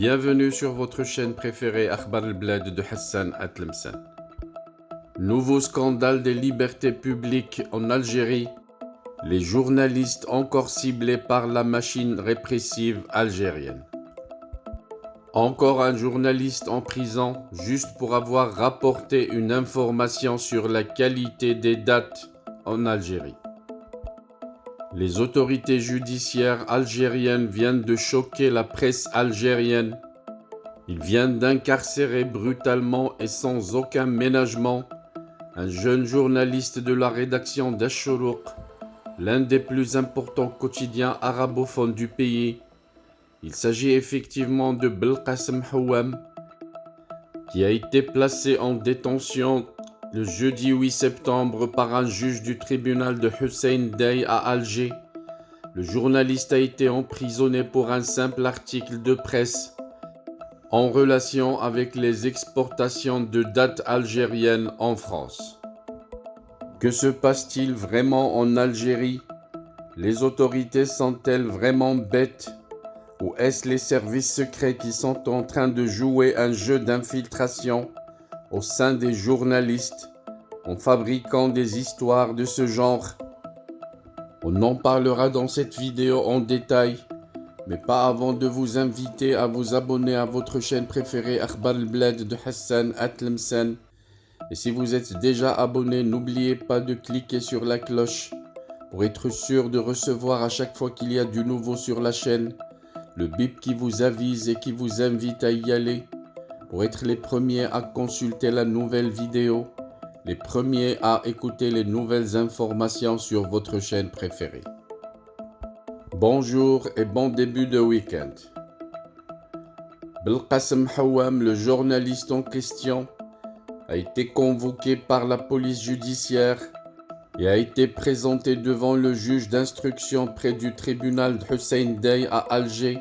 Bienvenue sur votre chaîne préférée Akhbar al-Blad de Hassan Atlemsen. Nouveau scandale des libertés publiques en Algérie. Les journalistes encore ciblés par la machine répressive algérienne. Encore un journaliste en prison juste pour avoir rapporté une information sur la qualité des dates en Algérie. Les autorités judiciaires algériennes viennent de choquer la presse algérienne. Ils viennent d'incarcérer brutalement et sans aucun ménagement un jeune journaliste de la rédaction d'Ash-Shuruq, l'un des plus importants quotidiens arabophones du pays. Il s'agit effectivement de Belkacem Houam, qui a été placé en détention le jeudi 8 septembre par un juge du tribunal de Hussein Dey à Alger. Le journaliste a été emprisonné pour un simple article de presse en relation avec les exportations de dattes algériennes en France. Que se passe-t-il vraiment en Algérie? Les autorités sont-elles vraiment bêtes? Ou est-ce les services secrets qui sont en train de jouer un jeu d'infiltration au sein des journalistes en fabriquant des histoires de ce genre? On en parlera dans cette vidéo en détail, mais pas avant de vous inviter à vous abonner à votre chaîne préférée Akhbar al-Blad de Hassan Atlemsen. Et si vous êtes déjà abonné, n'oubliez pas de cliquer sur la cloche pour être sûr de recevoir à chaque fois qu'il y a du nouveau sur la chaîne le bip qui vous avise et qui vous invite à y aller pour être les premiers à consulter la nouvelle vidéo, les premiers à écouter les nouvelles informations sur votre chaîne préférée. Bonjour et bon début de week-end. Belkacem Houam, le journaliste en question, a été convoqué par la police judiciaire et a été présenté devant le juge d'instruction près du tribunal de Hussein Dey à Alger,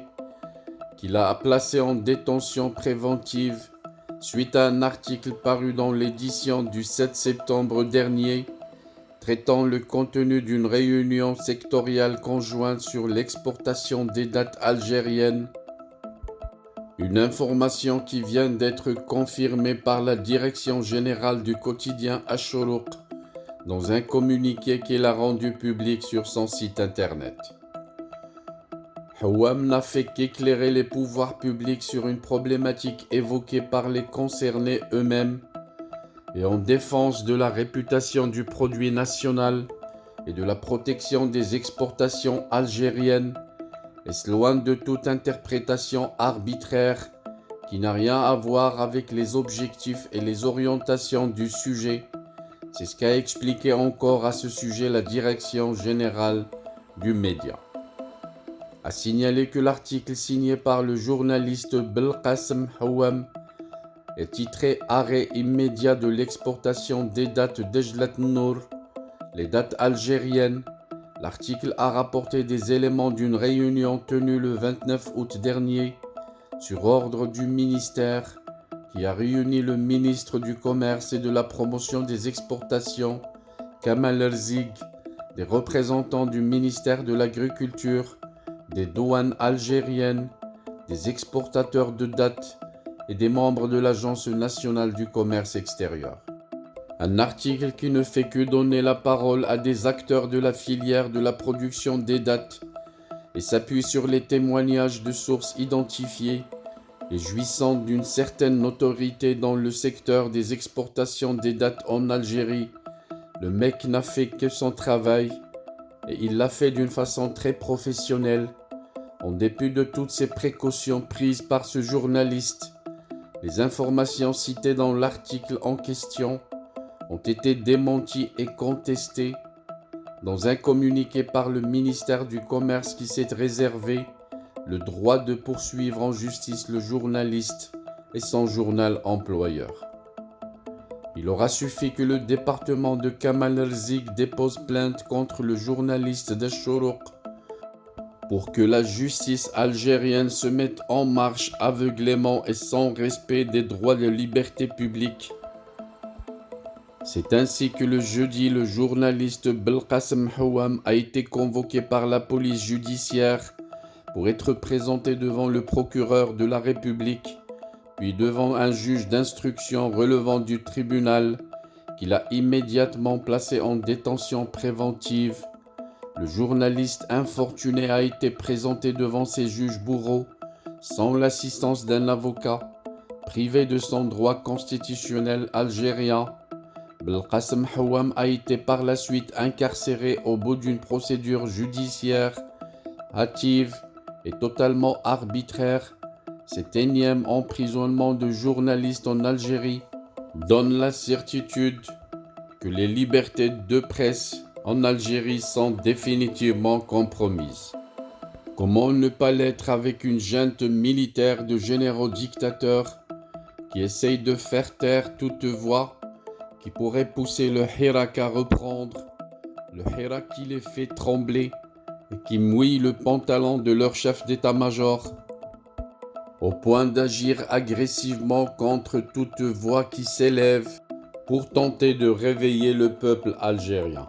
qui l'a placé en détention préventive suite à un article paru dans l'édition du 7 septembre dernier traitant le contenu d'une réunion sectorielle conjointe sur l'exportation des dattes algériennes. Une information qui vient d'être confirmée par la direction générale du quotidien Ash-Shuruq dans un communiqué qu'elle a rendu public sur son site internet. Houam n'a fait qu'éclairer les pouvoirs publics sur une problématique évoquée par les concernés eux-mêmes et en défense de la réputation du produit national et de la protection des exportations algériennes, est loin de toute interprétation arbitraire qui n'a rien à voir avec les objectifs et les orientations du sujet. C'est ce qu'a expliqué encore à ce sujet la direction générale du média. A signalé que l'article signé par le journaliste Belkacem Houam est titré « Arrêt immédiat de l'exportation des dattes d'Ejlat Nour, les dattes algériennes ». L'article a rapporté des éléments d'une réunion tenue le 29 août dernier sur ordre du ministère qui a réuni le ministre du Commerce et de la Promotion des Exportations, Kamal Erzig, des représentants du ministère de l'Agriculture, des douanes algériennes, des exportateurs de dattes et des membres de l'Agence nationale du commerce extérieur. Un article qui ne fait que donner la parole à des acteurs de la filière de la production des dattes et s'appuie sur les témoignages de sources identifiées et jouissant d'une certaine notoriété dans le secteur des exportations des dattes en Algérie. Le mec n'a fait que son travail et il l'a fait d'une façon très professionnelle, en dépit de toutes ces précautions prises par ce journaliste. Les informations citées dans l'article en question ont été démenties et contestées dans un communiqué par le ministère du Commerce qui s'est réservé le droit de poursuivre en justice le journaliste et son journal employeur. Il aura suffi que le département de Kamal Erzig dépose plainte contre le journaliste d'Ash-Shuruq pour que la justice algérienne se mette en marche aveuglément et sans respect des droits de liberté publique. C'est ainsi que le jeudi, le journaliste Belkacem Houam a été convoqué par la police judiciaire pour être présenté devant le procureur de la République, puis devant un juge d'instruction relevant du tribunal, qui l'a immédiatement placé en détention préventive. Le journaliste infortuné a été présenté devant ses juges bourreaux, sans l'assistance d'un avocat, privé de son droit constitutionnel algérien. Belkacem Houam a été par la suite incarcéré au bout d'une procédure judiciaire hâtive et totalement arbitraire. Cet énième emprisonnement de journalistes en Algérie donne la certitude que les libertés de presse en Algérie sont définitivement compromises. Comment ne pas l'être avec une junte militaire de généraux dictateurs qui essayent de faire taire toute voix qui pourrait pousser le Hirak à reprendre, le Hirak qui les fait trembler et qui mouille le pantalon de leur chef d'état-major, au point d'agir agressivement contre toute voix qui s'élève pour tenter de réveiller le peuple algérien.